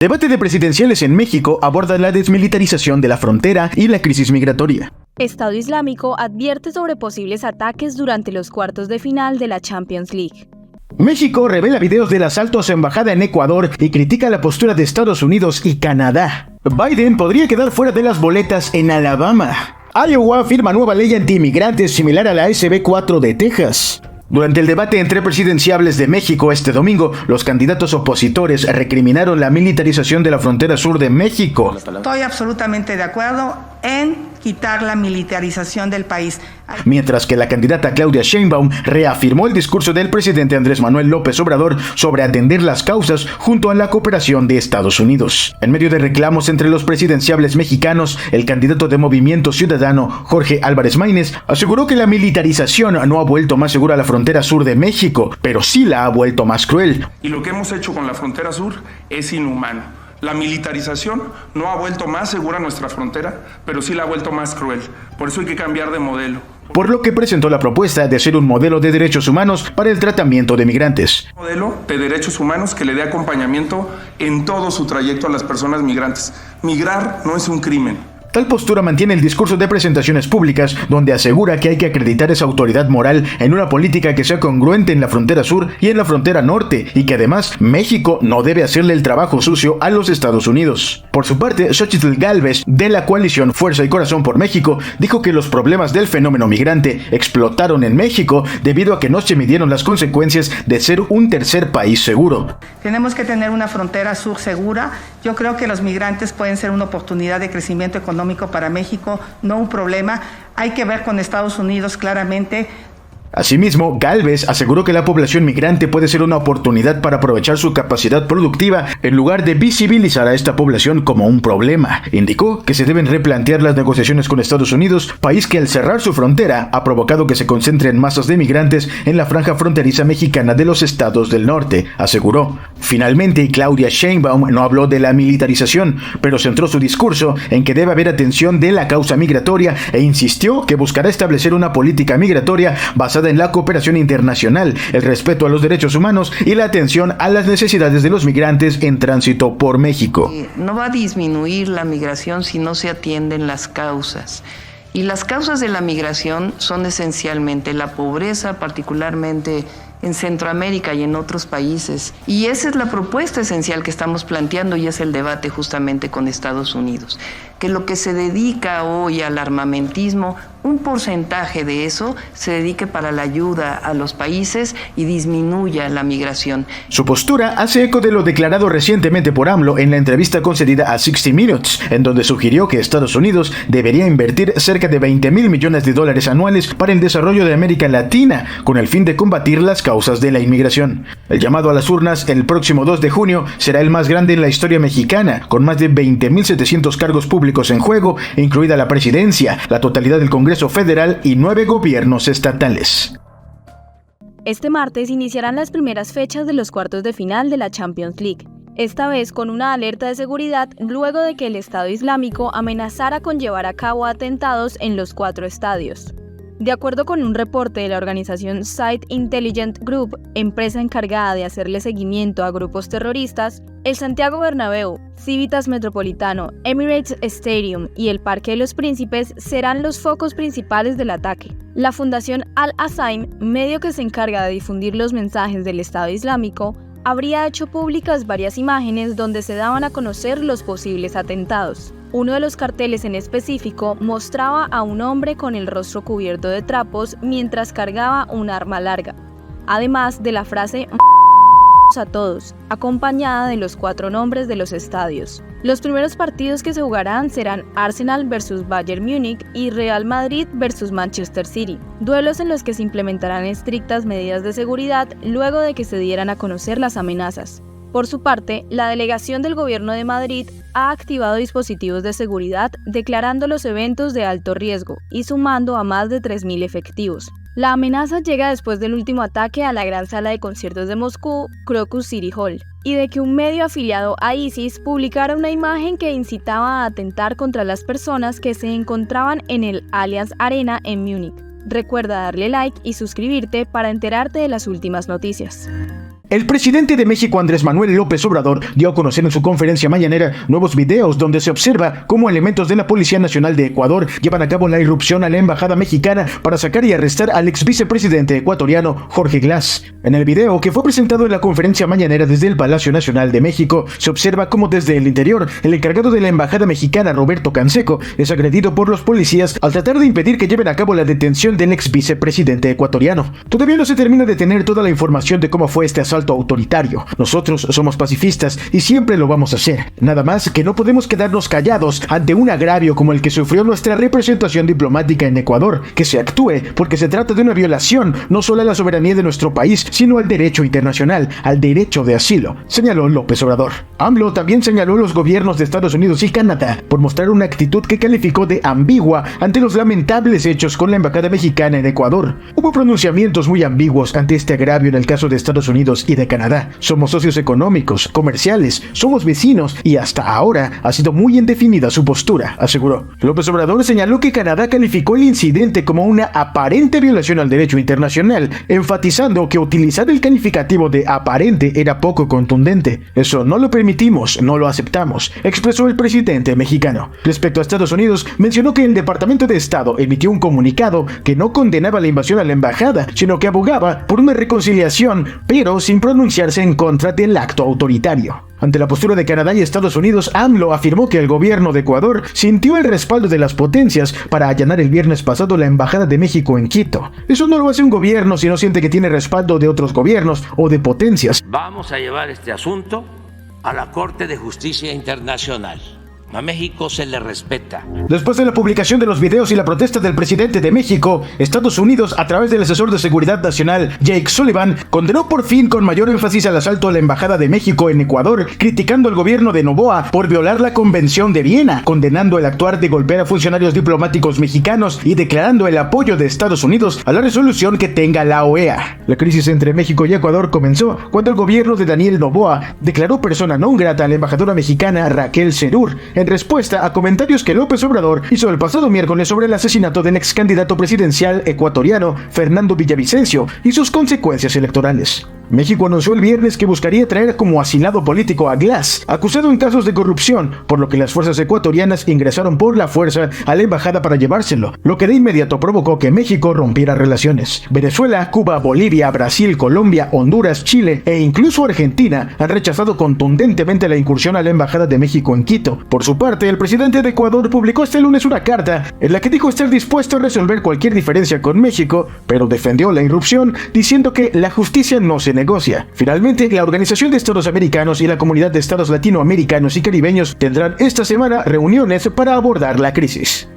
Debate de presidenciales en México aborda la desmilitarización de la frontera y la crisis migratoria. Estado Islámico advierte sobre posibles ataques durante los cuartos de final de la Champions League. México revela videos del asalto a su embajada en Ecuador y critica la postura de Estados Unidos y Canadá. Biden podría quedar fuera de las boletas en Alabama. Iowa firma nueva ley anti-inmigrantes similar a la SB 4 de Texas. Durante el debate entre presidenciables de México este domingo, los candidatos opositores recriminaron la militarización de la frontera sur de México. Estoy absolutamente de acuerdo en quitar la militarización del país. Mientras que la candidata Claudia Sheinbaum reafirmó el discurso del presidente Andrés Manuel López Obrador sobre atender las causas junto a la cooperación de Estados Unidos. En medio de reclamos entre los presidenciables mexicanos, el candidato de Movimiento Ciudadano, Jorge Álvarez Maínez, aseguró que la militarización no ha vuelto más segura la frontera sur de México, pero sí la ha vuelto más cruel. Y lo que hemos hecho con la frontera sur es inhumano. La militarización no ha vuelto más segura nuestra frontera, pero sí la ha vuelto más cruel. Por eso hay que cambiar de modelo. Por lo que presentó la propuesta de ser un modelo de derechos humanos para el tratamiento de migrantes. Un modelo de derechos humanos que le dé acompañamiento en todo su trayecto a las personas migrantes. Migrar no es un crimen. Tal postura mantiene el discurso de presentaciones públicas, donde asegura que hay que acreditar esa autoridad moral en una política que sea congruente en la frontera sur y en la frontera norte, y que además México no debe hacerle el trabajo sucio a los Estados Unidos. Por su parte, Xochitl Gálvez, de la coalición Fuerza y Corazón por México, dijo que los problemas del fenómeno migrante explotaron en México debido a que no se midieron las consecuencias de ser un tercer país seguro. Tenemos que tener una frontera sur segura. Yo creo que los migrantes pueden ser una oportunidad de crecimiento económico para México, no un problema. Hay que ver con Estados Unidos claramente. Asimismo, Gálvez aseguró que la población migrante puede ser una oportunidad para aprovechar su capacidad productiva en lugar de visibilizar a esta población como un problema. Indicó que se deben replantear las negociaciones con Estados Unidos, país que al cerrar su frontera ha provocado que se concentren masas de migrantes en la franja fronteriza mexicana de los estados del norte, aseguró. Finalmente, Claudia Sheinbaum no habló de la militarización, pero centró su discurso en que debe haber atención de la causa migratoria e insistió que buscará establecer una política migratoria basada en la cooperación internacional, el respeto a los derechos humanos y la atención a las necesidades de los migrantes en tránsito por México. No va a disminuir la migración si no se atienden las causas. Y las causas de la migración son esencialmente la pobreza, particularmente en Centroamérica y en otros países. Y esa es la propuesta esencial que estamos planteando y es el debate justamente con Estados Unidos. Que lo que se dedica hoy al armamentismo, un porcentaje de eso se dedique para la ayuda a los países y disminuya la migración. Su postura hace eco de lo declarado recientemente por AMLO en la entrevista concedida a 60 Minutes, en donde sugirió que Estados Unidos debería invertir cerca de $20,000 millones anuales para el desarrollo de América Latina, con el fin de combatir las causas de la inmigración. El llamado a las urnas el próximo 2 de junio será el más grande en la historia mexicana, con más de 20,700 cargos públicos en juego, incluida la presidencia, la totalidad del Congreso Federal y 9 gobiernos estatales. Este martes iniciarán las primeras fechas de los cuartos de final de la Champions League, esta vez con una alerta de seguridad luego de que el Estado Islámico amenazara con llevar a cabo atentados en los 4 estadios. De acuerdo con un reporte de la organización Site Intelligent Group, empresa encargada de hacerle seguimiento a grupos terroristas, el Santiago Bernabéu, Civitas Metropolitano, Emirates Stadium y el Parque de los Príncipes serán los focos principales del ataque. La Fundación Al-Azim, medio que se encarga de difundir los mensajes del Estado Islámico, habría hecho públicas varias imágenes donde se daban a conocer los posibles atentados. Uno de los carteles en específico mostraba a un hombre con el rostro cubierto de trapos mientras cargaba un arma larga, además de la frase a todos, acompañada de los 4 nombres de los estadios. Los primeros partidos que se jugarán serán Arsenal vs Bayern Múnich y Real Madrid vs Manchester City, duelos en los que se implementarán estrictas medidas de seguridad luego de que se dieran a conocer las amenazas. Por su parte, la delegación del Gobierno de Madrid ha activado dispositivos de seguridad declarando los eventos de alto riesgo y sumando a más de 3,000 efectivos. La amenaza llega después del último ataque a la gran sala de conciertos de Moscú, Crocus City Hall, y de que un medio afiliado a ISIS publicara una imagen que incitaba a atentar contra las personas que se encontraban en el Allianz Arena en Múnich. Recuerda darle like y suscribirte para enterarte de las últimas noticias. El presidente de México, Andrés Manuel López Obrador, dio a conocer en su conferencia mañanera nuevos videos donde se observa cómo elementos de la Policía Nacional de Ecuador llevan a cabo la irrupción a la embajada mexicana para sacar y arrestar al ex vicepresidente ecuatoriano Jorge Glass. En el video, que fue presentado en la conferencia mañanera desde el Palacio Nacional de México, se observa cómo desde el interior, el encargado de la embajada mexicana, Roberto Canseco, es agredido por los policías al tratar de impedir que lleven a cabo la detención del ex vicepresidente ecuatoriano. Todavía no se termina de tener toda la información de cómo fue este asalto autoritario. Nosotros somos pacifistas y siempre lo vamos a hacer. Nada más que no podemos quedarnos callados ante un agravio como el que sufrió nuestra representación diplomática en Ecuador, que se actúe porque se trata de una violación no solo a la soberanía de nuestro país, sino al derecho internacional, al derecho de asilo, señaló López Obrador. AMLO también señaló a los gobiernos de Estados Unidos y Canadá por mostrar una actitud que calificó de ambigua ante los lamentables hechos con la embajada mexicana en Ecuador. Hubo pronunciamientos muy ambiguos ante este agravio en el caso de Estados Unidos y de Canadá. Somos socios económicos, comerciales, somos vecinos y hasta ahora ha sido muy indefinida su postura, aseguró. López Obrador señaló que Canadá calificó el incidente como una aparente violación al derecho internacional, enfatizando que utilizar el calificativo de aparente era poco contundente. Eso no lo permitimos, no lo aceptamos, expresó el presidente mexicano. Respecto a Estados Unidos, mencionó que el Departamento de Estado emitió un comunicado que no condenaba la invasión a la embajada, sino que abogaba por una reconciliación, pero sin pronunciarse en contra del acto autoritario. Ante la postura de Canadá y Estados Unidos, AMLO afirmó que el gobierno de Ecuador sintió el respaldo de las potencias para allanar el viernes pasado la Embajada de México en Quito. Eso no lo hace un gobierno si no siente que tiene respaldo de otros gobiernos o de potencias. Vamos a llevar este asunto a la Corte de Justicia Internacional. A México se le respeta. Después de la publicación de los videos y la protesta del presidente de México, Estados Unidos, a través del asesor de seguridad nacional Jake Sullivan, condenó por fin con mayor énfasis al asalto a la Embajada de México en Ecuador, criticando al gobierno de Noboa por violar la Convención de Viena, condenando el actuar de golpear a funcionarios diplomáticos mexicanos y declarando el apoyo de Estados Unidos a la resolución que tenga la OEA. La crisis entre México y Ecuador comenzó cuando el gobierno de Daniel Noboa declaró persona non grata a la embajadora mexicana Raquel Serur, en respuesta a comentarios que López Obrador hizo el pasado miércoles sobre el asesinato del ex candidato presidencial ecuatoriano Fernando Villavicencio y sus consecuencias electorales. México anunció el viernes que buscaría traer como asilado político a Glass, acusado en casos de corrupción, por lo que las fuerzas ecuatorianas ingresaron por la fuerza a la embajada para llevárselo, lo que de inmediato provocó que México rompiera relaciones. Venezuela, Cuba, Bolivia, Brasil, Colombia, Honduras, Chile e incluso Argentina han rechazado contundentemente la incursión a la embajada de México en Quito. Por su parte, el presidente de Ecuador publicó este lunes una carta en la que dijo estar dispuesto a resolver cualquier diferencia con México, pero defendió la irrupción diciendo que la justicia no se negocia. Finalmente, la Organización de Estados Americanos y la Comunidad de Estados Latinoamericanos y Caribeños tendrán esta semana reuniones para abordar la crisis.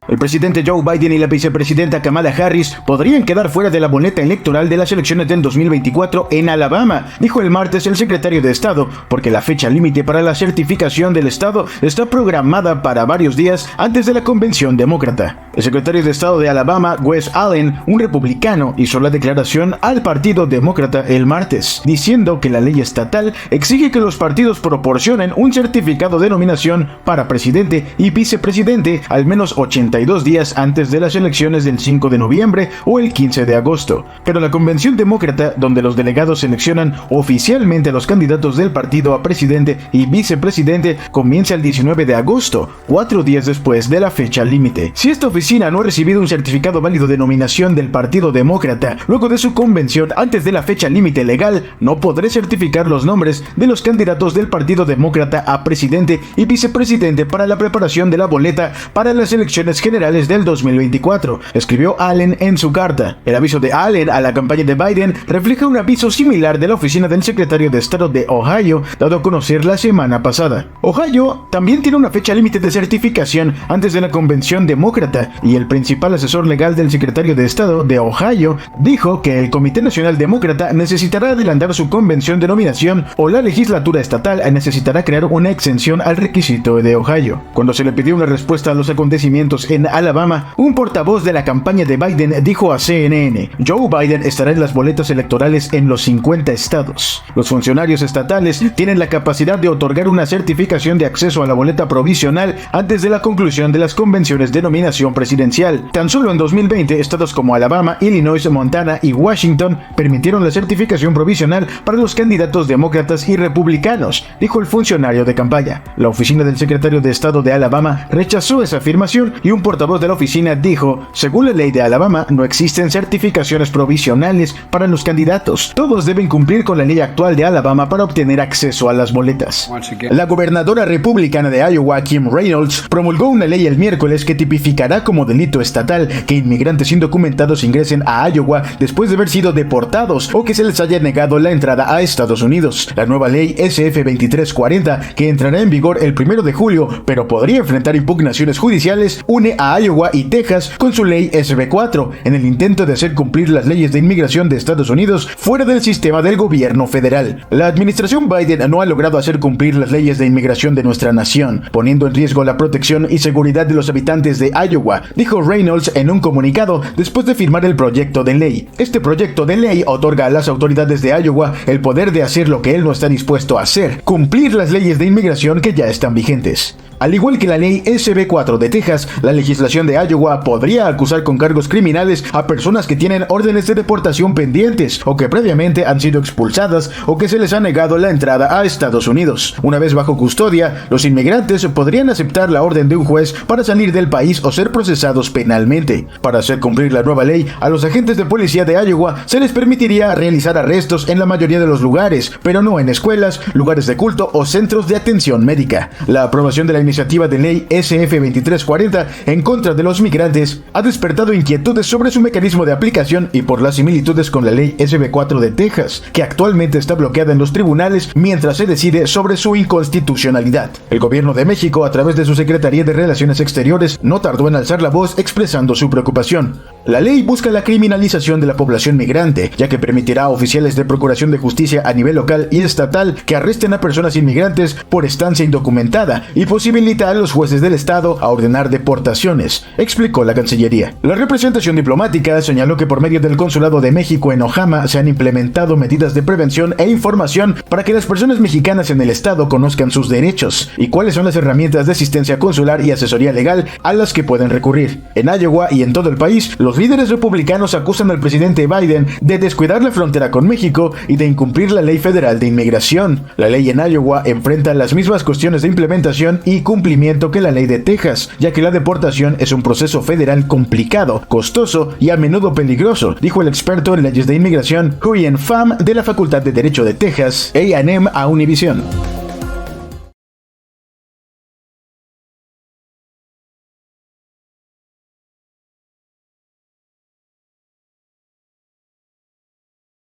El presidente Joe Biden y la vicepresidenta Kamala Harris podrían quedar fuera de la boleta electoral de las elecciones del 2024 en Alabama, dijo el martes el secretario de Estado, porque la fecha límite para la certificación del Estado está programada para varios días antes de la convención demócrata. El secretario de Estado de Alabama, Wes Allen, un republicano, hizo la declaración al Partido Demócrata el martes, diciendo que la ley estatal exige que los partidos proporcionen un certificado de nominación para presidente y vicepresidente al menos 82 días antes de las elecciones del 5 de noviembre o el 15 de agosto. Pero la convención demócrata, donde los delegados seleccionan oficialmente a los candidatos del partido a presidente y vicepresidente, comienza el 19 de agosto, 4 días después de la fecha límite. Si esta oficina no ha recibido un certificado válido de nominación del Partido Demócrata luego de su convención antes de la fecha límite legal, no podrá certificar los nombres de los candidatos del Partido Demócrata a presidente y vicepresidente para la preparación de la boleta para las elecciones generales del 2024, escribió Allen en su carta. El aviso de Allen a la campaña de Biden refleja un aviso similar de la oficina del secretario de Estado de Ohio, dado a conocer la semana pasada. Ohio también tiene una fecha límite de certificación antes de la convención demócrata, y el principal asesor legal del secretario de Estado de Ohio dijo que el Comité Nacional Demócrata necesitará adelantar su convención de nominación o la legislatura estatal necesitará crear una exención al requisito de Ohio. Cuando se le pidió una respuesta a los acontecimientos en Alabama, un portavoz de la campaña de Biden dijo a CNN: Joe Biden estará en las boletas electorales en los 50 estados. Los funcionarios estatales tienen la capacidad de otorgar una certificación de acceso a la boleta provisional antes de la conclusión de las convenciones de nominación presidencial. Tan solo en 2020, estados como Alabama, Illinois, Montana y Washington permitieron la certificación provisional para los candidatos demócratas y republicanos, dijo el funcionario de campaña. La oficina del secretario de Estado de Alabama rechazó esa afirmación y un portavoz de la oficina dijo: según la ley de Alabama, no existen certificaciones provisionales para los candidatos. Todos deben cumplir con la ley actual de Alabama para obtener acceso a las boletas. La gobernadora republicana de Iowa, Kim Reynolds, promulgó una ley el miércoles que tipificará como delito estatal que inmigrantes indocumentados ingresen a Iowa después de haber sido deportados o que se les haya negado la entrada a Estados Unidos. La nueva ley SF 2340, que entrará en vigor el 1 de julio, pero podría enfrentar impugnaciones judiciales, une a Iowa y Texas con su ley SB 4 en el intento de hacer cumplir las leyes de inmigración de Estados Unidos fuera del sistema del gobierno federal. La administración Biden no ha logrado hacer cumplir las leyes de inmigración de nuestra nación, poniendo en riesgo la protección y seguridad de los habitantes de Iowa, dijo Reynolds en un comunicado después de firmar el proyecto de ley. Este proyecto de ley otorga a las autoridades de Iowa el poder de hacer lo que él no está dispuesto a hacer: cumplir las leyes de inmigración que ya están vigentes. Al igual que la ley SB 4 de Texas, la legislación de Iowa podría acusar con cargos criminales a personas que tienen órdenes de deportación pendientes o que previamente han sido expulsadas o que se les ha negado la entrada a Estados Unidos. Una vez bajo custodia, los inmigrantes podrían aceptar la orden de un juez para salir del país o ser procesados penalmente. Para hacer cumplir la nueva ley, a los agentes de policía de Iowa se les permitiría realizar arrestos en la mayoría de los lugares, pero no en escuelas, lugares de culto o centros de atención médica. La aprobación de la iniciativa de ley SF 2340 en contra de los migrantes ha despertado inquietudes sobre su mecanismo de aplicación y por las similitudes con la ley SB 4 de Texas, que actualmente está bloqueada en los tribunales mientras se decide sobre su inconstitucionalidad. El gobierno de México, a través de su Secretaría de Relaciones Exteriores, no tardó en alzar la voz expresando su preocupación. La ley busca la criminalización de la población migrante, ya que permitirá a oficiales de procuración de justicia a nivel local y estatal que arresten a personas inmigrantes por estancia indocumentada y posibilita a los jueces del estado a ordenar deportaciones, explicó la Cancillería. La representación diplomática señaló que por medio del Consulado de México en Ojama se han implementado medidas de prevención e información para que las personas mexicanas en el estado conozcan sus derechos y cuáles son las herramientas de asistencia consular y asesoría legal a las que pueden recurrir. En Iowa y en todo el país, los líderes republicanos acusan al presidente Biden de descuidar la frontera con México y de incumplir la ley federal de inmigración. La ley en Iowa enfrenta las mismas cuestiones de implementación y cumplimiento que la ley de Texas, ya que la deportación es un proceso federal complicado, costoso y a menudo peligroso, dijo el experto en leyes de inmigración Huyen Pham de la Facultad de Derecho de Texas, A&M, a Univision.